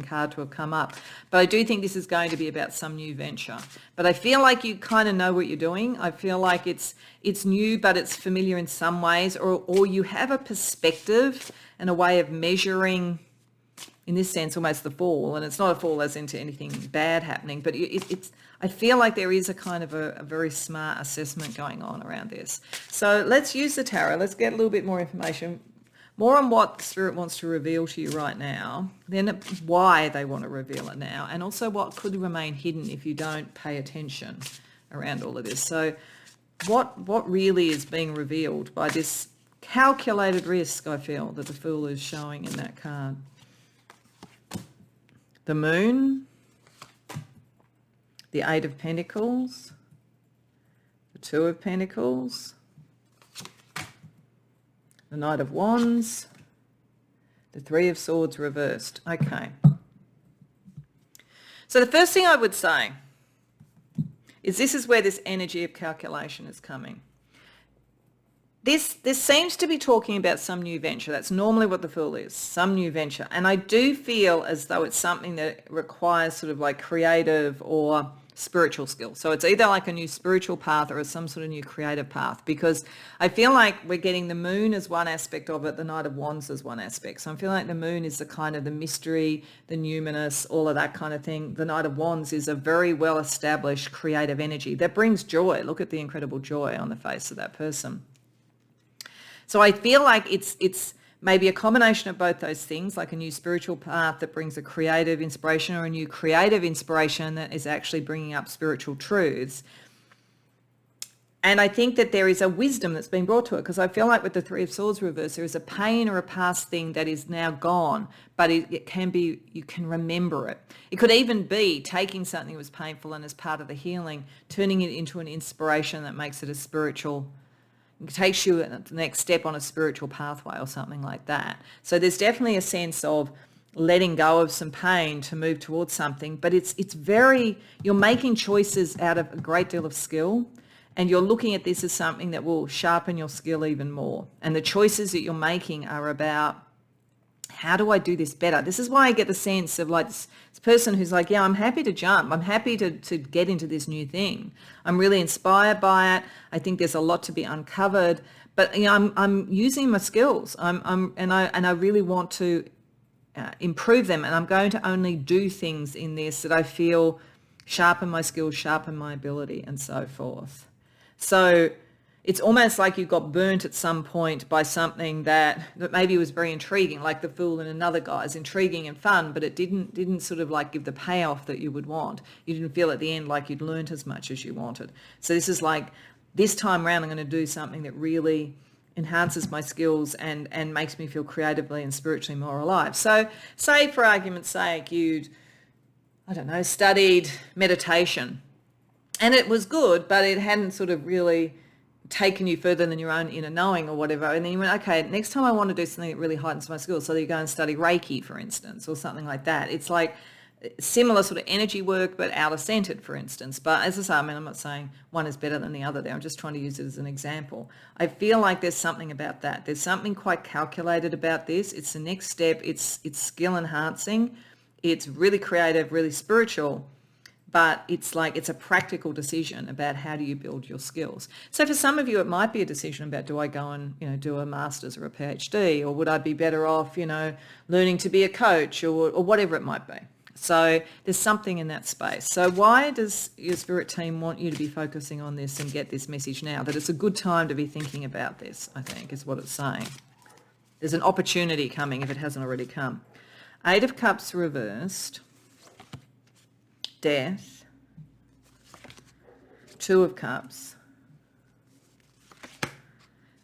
card to have come up. But I do think this is going to be about some new venture. But I feel like you kind of know what you're doing. I feel like it's new, but it's familiar in some ways, or you have a perspective and a way of measuring, in this sense, almost the Fall. And it's not a fall as into anything bad happening, but I feel like there is a kind of a very smart assessment going on around this. So let's use the tarot. Let's get a little bit more information. More on what the Spirit wants to reveal to you right now, then why they want to reveal it now, and also what could remain hidden if you don't pay attention around all of this. So what really is being revealed by this calculated risk, I feel, that the Fool is showing in that card? The Moon, the Eight of Pentacles, the Two of Pentacles, the Knight of Wands, the Three of Swords reversed. Okay. So the first thing I would say is this is where this energy of calculation is coming. This seems to be talking about some new venture. That's normally what the Fool is, some new venture. And I do feel as though it's something that requires sort of like creative or spiritual skill. So it's either like a new spiritual path or some sort of new creative path, because I feel like we're getting the Moon as one aspect of it, the Knight of Wands as one aspect. So I'm feeling like the Moon is the kind of the mystery, the numinous, all of that kind of thing. The Knight of Wands is a very well-established creative energy that brings joy. Look at the incredible joy on the face of that person. So I feel like it's maybe a combination of both those things, like a new spiritual path that brings a creative inspiration, or a new creative inspiration that is actually bringing up spiritual truths. And I think that there is a wisdom that's been brought to it, because I feel like with the Three of Swords reverse, there is a pain or a past thing that is now gone, but it can be, you can remember it. It could even be taking something that was painful and as part of the healing, turning it into an inspiration that makes it a spiritual, takes you the next step on a spiritual pathway or something like that. So there's definitely a sense of letting go of some pain to move towards something, but it's very, you're making choices out of a great deal of skill, and you're looking at this as something that will sharpen your skill even more. And the choices that you're making are about, how do I do this better? This is why I get the sense of like this person who's like, yeah, I'm happy to jump. I'm happy to get into this new thing. I'm really inspired by it. I think there's a lot to be uncovered, but you know, I'm using my skills. And I really want to improve them. And I'm going to only do things in this that I feel sharpen my skills, sharpen my ability, and so forth. So it's almost like you got burnt at some point by something that maybe was very intriguing, like the Fool and Another Guy is intriguing and fun, but it didn't sort of like give the payoff that you would want. You didn't feel at the end like you'd learnt as much as you wanted. So this is like, this time around I'm going to do something that really enhances my skills and makes me feel creatively and spiritually more alive. So say for argument's sake you'd, I don't know, studied meditation and it was good, but it hadn't sort of really taken you further than your own inner knowing or whatever. And then you went, okay, next time I want to do something that really heightens my skills. So you go and study Reiki, for instance, or something like that. It's like similar sort of energy work, but outer-centered, for instance. But as I say, I mean, I'm not saying one is better than the other there. I'm just trying to use it as an example. I feel like there's something about that. There's something quite calculated about this. It's the next step. It's skill enhancing. It's really creative, really spiritual. But it's like, it's a practical decision about how do you build your skills. So for some of you, it might be a decision about, do I go and, do a master's or a PhD, or would I be better off, learning to be a coach or whatever it might be. So there's something in that space. So why does your spirit team want you to be focusing on this and get this message now? That it's a good time to be thinking about this, I think, is what it's saying. There's an opportunity coming if it hasn't already come. 8 of Cups reversed. Death, 2 of Cups,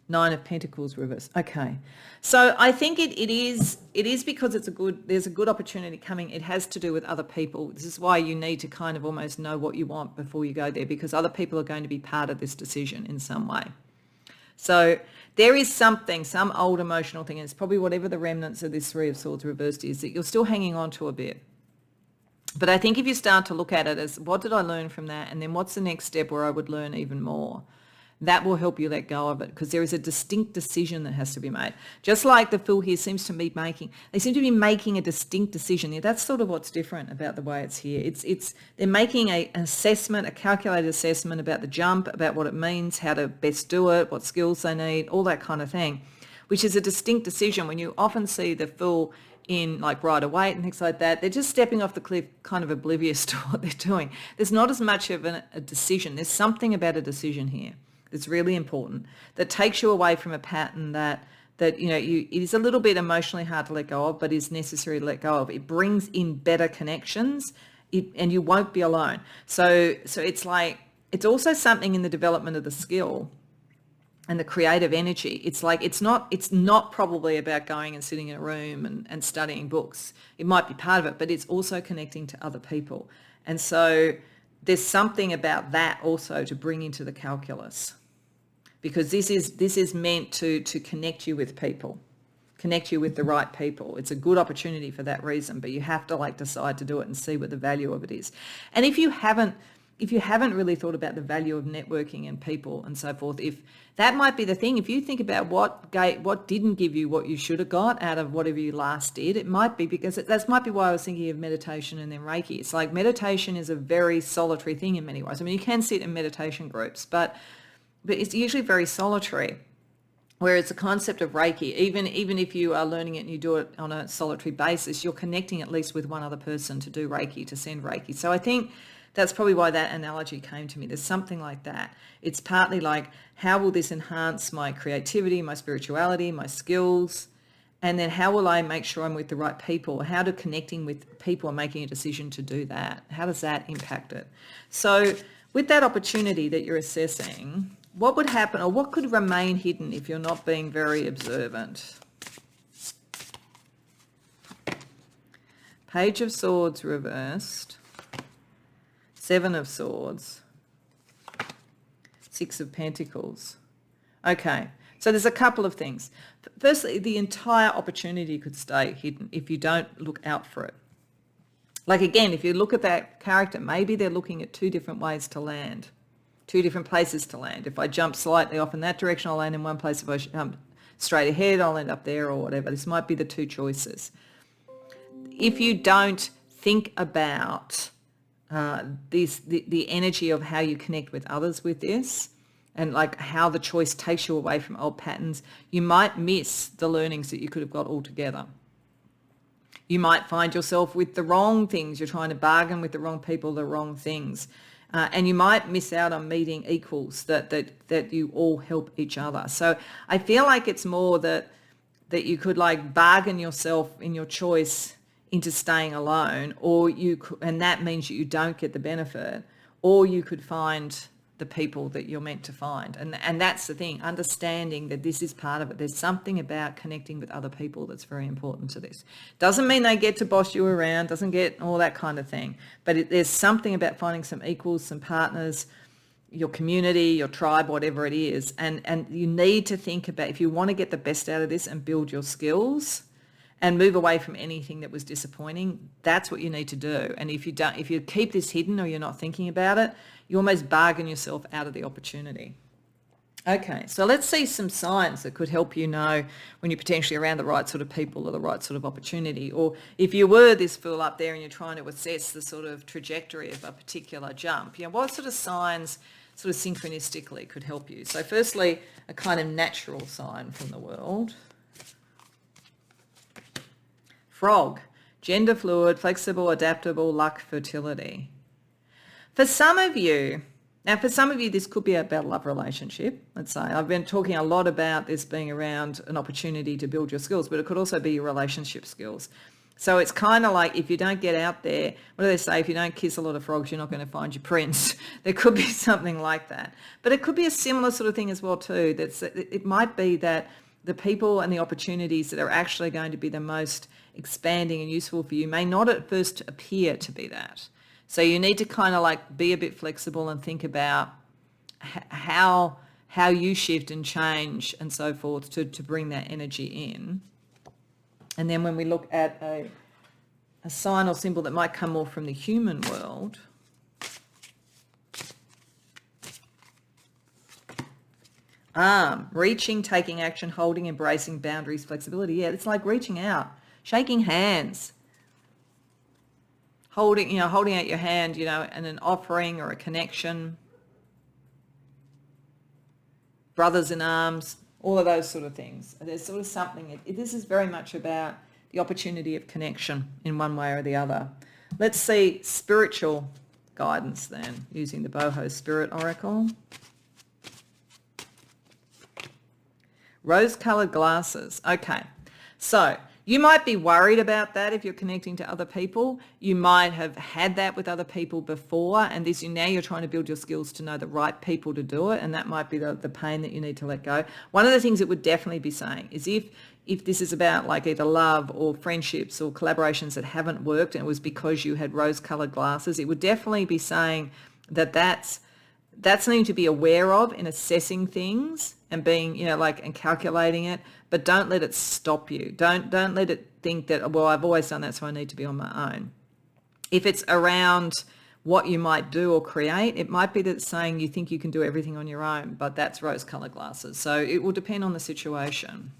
9 of Pentacles reversed. Okay, so I think it is because there's a good opportunity coming. It has to do with other people. This is why you need to kind of almost know what you want before you go there, because other people are going to be part of this decision in some way. So there is something, some old emotional thing, and it's probably whatever the remnants of this 3 of Swords reversed is, that you're still hanging on to a bit. But I think if you start to look at it as, what did I learn from that? And then what's the next step where I would learn even more? That will help you let go of it, because there is a distinct decision that has to be made. Just like the Fool here seems to be making a distinct decision. Yeah, that's sort of what's different about the way it's here. They're making an assessment, a calculated assessment about the jump, about what it means, how to best do it, what skills they need, all that kind of thing, which is a distinct decision. When you often see the Fool in like Rider Waite and things like that, they're just stepping off the cliff, kind of oblivious to what they're doing. There's not as much of a decision. There's something about a decision here that's really important, that takes you away from a pattern that it is a little bit emotionally hard to let go of, but is necessary to let go of. It brings in better connections, and you won't be alone. So it's like, it's also something in the development of the skill and the creative energy. It's like, it's not probably about going and sitting in a room and studying books. It might be part of it, but it's also connecting to other people. And so there's something about that also to bring into the calculus, because this is meant to connect you with people, connect you with the right people. It's a good opportunity for that reason, but you have to like decide to do it and see what the value of it is. And if you haven't really thought about the value of networking and people and so forth, if that might be the thing, if you think about what didn't give you what you should have got out of whatever you last did, it might be because that might be why I was thinking of meditation and then Reiki. It's like meditation is a very solitary thing in many ways. I mean, you can sit in meditation groups, but it's usually very solitary. Whereas the concept of Reiki, even if you are learning it and you do it on a solitary basis, you're connecting at least with one other person to do Reiki, to send Reiki. So I think that's probably why that analogy came to me. There's something like that. It's partly like, how will this enhance my creativity, my spirituality, my skills? And then how will I make sure I'm with the right people? How do connecting with people and making a decision to do that, how does that impact it? So with that opportunity that you're assessing, what would happen, or what could remain hidden if you're not being very observant? Page of Swords reversed. 7 of Swords, 6 of Pentacles. Okay, so there's a couple of things. Firstly, the entire opportunity could stay hidden if you don't look out for it. Like again, if you look at that character, maybe they're looking at 2 different ways to land, 2 different places to land. If I jump slightly off in that direction, I'll land in one place. If I jump straight ahead, I'll end up there or whatever. This might be the 2 choices. If you don't think about the energy of how you connect with others with this, and like how the choice takes you away from old patterns, you might miss the learnings that you could have got altogether. You might find yourself with the wrong things. You're trying to bargain with the wrong people, the wrong things. And you might miss out on meeting equals that you all help each other. So I feel like it's more that you could like bargain yourself in your choice into staying alone, or and that means you don't get the benefit, or you could find the people that you're meant to find. And that's the thing, understanding that this is part of it. There's something about connecting with other people that's very important to this. Doesn't mean they get to boss you around, doesn't get all that kind of thing, but there's something about finding some equals, some partners, your community, your tribe, whatever it is. And you need to think about, if you want to get the best out of this and build your skills and move away from anything that was disappointing, that's what you need to do. And if you keep this hidden or you're not thinking about it, you almost bargain yourself out of the opportunity. Okay, so let's see some signs that could help you know when you're potentially around the right sort of people or the right sort of opportunity. Or if you were this fool up there and you're trying to assess the sort of trajectory of a particular jump, what sort of signs sort of synchronistically could help you? So firstly, a kind of natural sign from the world. Frog, gender fluid, flexible, adaptable, luck, fertility. For some of you, this could be about a love relationship, let's say. I've been talking a lot about this being around an opportunity to build your skills, but it could also be your relationship skills. So it's kind of like, if you don't get out there, what do they say? If you don't kiss a lot of frogs, you're not going to find your prince. There could be something like that. But it could be a similar sort of thing as well too. It might be that the people and the opportunities that are actually going to be the most expanding and useful for you may not at first appear to be that. So you need to kind of like be a bit flexible and think about how you shift and change and so forth to bring that energy in. And then when we look at a sign or symbol that might come more from the human world, reaching, taking action, holding, embracing, boundaries, flexibility. Yeah, it's like reaching out, shaking hands, holding out your hand, and an offering or a connection, brothers in arms, all of those sort of things. There's sort of something, this is very much about the opportunity of connection in one way or the other. Let's see spiritual guidance then, using the Boho Spirit Oracle. Rose-coloured glasses. Okay, so you might be worried about that if you're connecting to other people. You might have had that with other people before, and now you're trying to build your skills to know the right people to do it, and that might be the pain that you need to let go. One of the things it would definitely be saying is if this is about like either love or friendships or collaborations that haven't worked and it was because you had rose-coloured glasses, it would definitely be saying that's something to be aware of in assessing things and being, and calculating it, but don't let it stop you. Don't let it think that, well, I've always done that, so I need to be on my own. If it's around what you might do or create, it might be that it's saying you think you can do everything on your own, but that's rose-coloured glasses. So it will depend on the situation,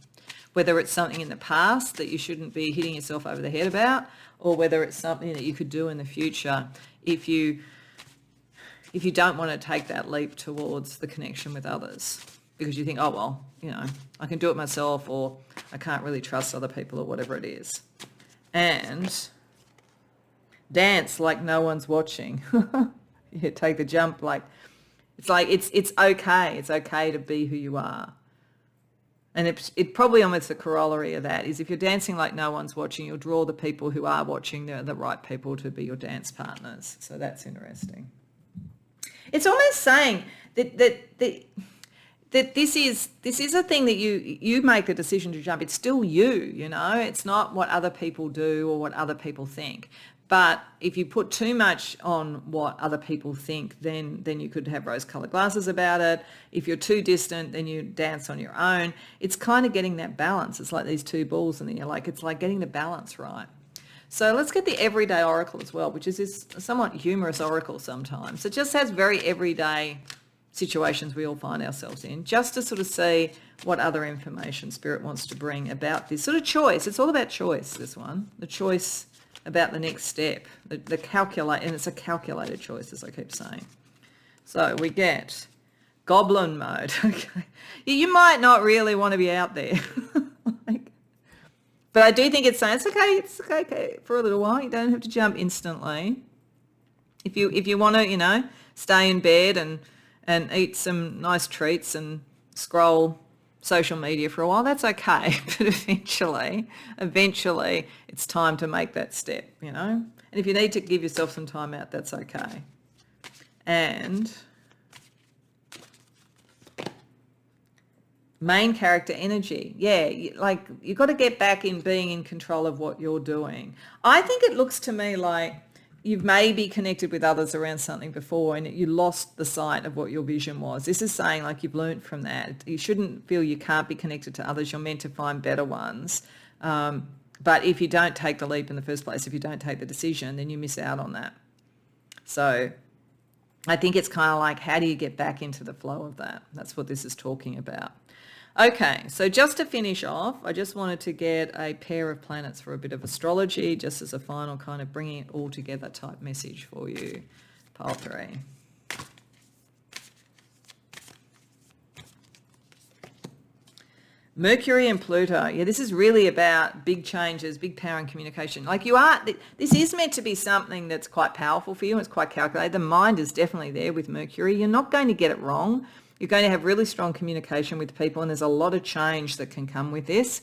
whether it's something in the past that you shouldn't be hitting yourself over the head about, or whether it's something that you could do in the future if you don't want to take that leap towards the connection with others, because you think, oh, well, I can do it myself, or I can't really trust other people, or whatever it is. And dance like no one's watching. You take the jump it's okay. It's okay to be who you are. And it probably almost a corollary of that is if you're dancing like no one's watching, you'll draw the people who are watching, the right people to be your dance partners. So that's interesting. It's almost saying that this is a thing that you make the decision to jump. It's still you, It's not what other people do or what other people think. But if you put too much on what other people think, then you could have rose-coloured glasses about it. If you're too distant, then you dance on your own. It's kind of getting that balance. It's like these two balls, and then it's like getting the balance right. So let's get the everyday oracle as well, which is this somewhat humorous oracle sometimes. It just has very everyday situations we all find ourselves in, just to sort of see what other information Spirit wants to bring about this sort of choice. It's all about choice, this one. The choice about the next step, the calculate, and it's a calculated choice, as I keep saying. So we get goblin mode. Okay, you might not really want to be out there, but I do think it's saying it's okay for a little while. You don't have to jump instantly. If you want to, stay in bed and eat some nice treats and scroll social media for a while, that's okay. But eventually, it's time to make that step, And if you need to give yourself some time out, that's okay. And main character energy. Yeah, you've got to get back in being in control of what you're doing. I think it looks to me like you've maybe connected with others around something before and you lost the sight of what your vision was. This is saying like you've learned from that. You shouldn't feel you can't be connected to others. You're meant to find better ones. But if you don't take the leap in the first place, if you don't take the decision, then you miss out on that. So I think it's kind of like, how do you get back into the flow of that? That's what this is talking about. Okay, so just to finish off, I just wanted to get a pair of planets for a bit of astrology, just as a final kind of bringing it all together type message for you, pile 3. Mercury and Pluto. Yeah, this is really about big changes, big power and communication. This is meant to be something that's quite powerful for you. It's quite calculated. The mind is definitely there with Mercury. You're not going to get it wrong. You're going to have really strong communication with people, and there's a lot of change that can come with this.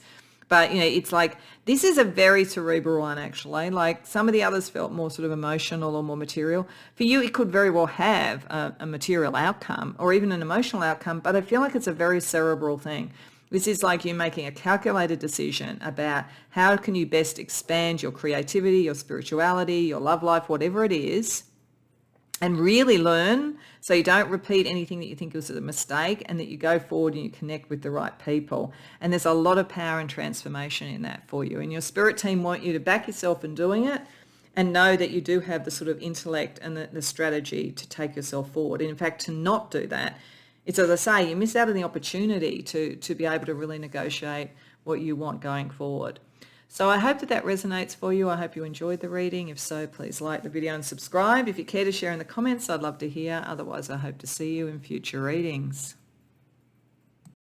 But, it's like, this is a very cerebral one, actually. Like some of the others felt more sort of emotional or more material. For you, it could very well have a material outcome or even an emotional outcome, but I feel like it's a very cerebral thing. This is like you making a calculated decision about how can you best expand your creativity, your spirituality, your love life, whatever it is, and really learn so you don't repeat anything that you think was a mistake, and that you go forward and you connect with the right people. And there's a lot of power and transformation in that for you. And your spirit team want you to back yourself in doing it and know that you do have the sort of intellect and the strategy to take yourself forward. And in fact, to not do that, it's, as I say, you miss out on the opportunity to be able to really negotiate what you want going forward. So I hope that resonates for you. I hope you enjoyed the reading. If so, please like the video and subscribe. If you care to share in the comments, I'd love to hear. Otherwise, I hope to see you in future readings.